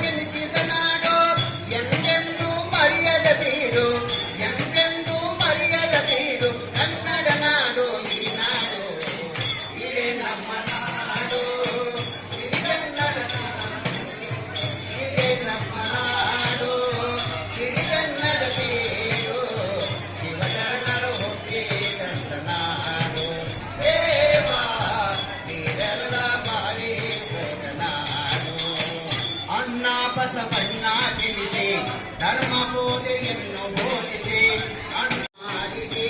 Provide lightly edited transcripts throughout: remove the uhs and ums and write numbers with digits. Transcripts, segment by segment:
ಜನಿಸಿದ ನಾಡು ಎಂದೆಂದೂ ಮರೆಯದ ಬೀಡು, ಎಂದೆಂದೂ ಮರೆಯದ ಬೀಡು ಕನ್ನಡ ನಾಡು. ಈ ನಾಡು ಇದೇ ನಮ್ಮ ನಾಡು, ಸಿರಿಗನ್ನಡ ನಾಡು, ಇದೇ ನಮ್ಮ ನಾಡು, ಸಿರಿಗನ್ನಡ ಬೀಡು, ಶಿವಶರಣರು ಹುಟ್ಟಿದಂತ ನಾಡು. ದೇವ ನೀರೆಲ್ಲ ಮಾಡಿ ಹೋದ ನಾಡು. ಅಣ್ಣ ಬಸವಣ್ಣ ತಿಳಿಸಿ ಧರ್ಮ ಬೋಧೆಯನ್ನು ಬೋಧಿಸಿ ಅಣ್ಣಾರಿಗೆ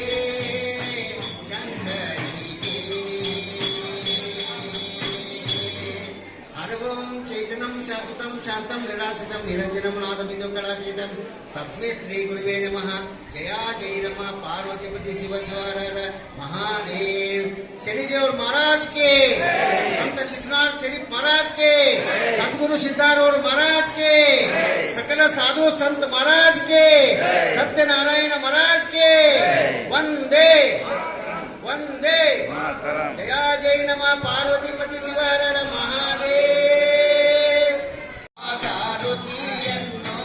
ಶಂಕರಿಗೆ ಅನುಭವಂ ಚೈತನ್ಯಂ ಶಾಶ್ವತಂ ಶಾಂತಂ ನಿರಾಜಿತಂ ನಿರಂಜನಂ ನಾದಬಿಂದು ಕಲಾತೀತಂ ತಸ್ಮೈ ಶ್ರೀ ಗುರುವೇ ನಮಃ. ಜಯ ಜೈ ನಮಃ ಪಾರ್ವತಿಪತಿ ಶಿವ ಶಿವರ महादेव। शनिदेव महाराज के, संत शिशुनाथ शरीफ महाराज के, सदगुरु सिद्धारूढ़ महाराज के, सकल साधु संत महाराज के, सत्यनारायण महाराज के वंदे वंदे। जया जय नमः पार्वतीपति शिव हर हर महादेव। ಜಾರುತಿಯನ್ನು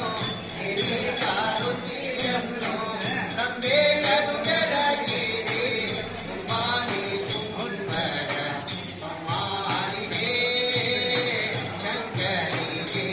ಹಿರಿ ಜಾರುತಿಯನ್ನು ರಂಭೆಯನು ಬೆಳಗಿರಿ ಸುಮಾನಿ ಸುಂದರ ಸಮಾನಿಗೆ ಶಂಕರಿಗೆ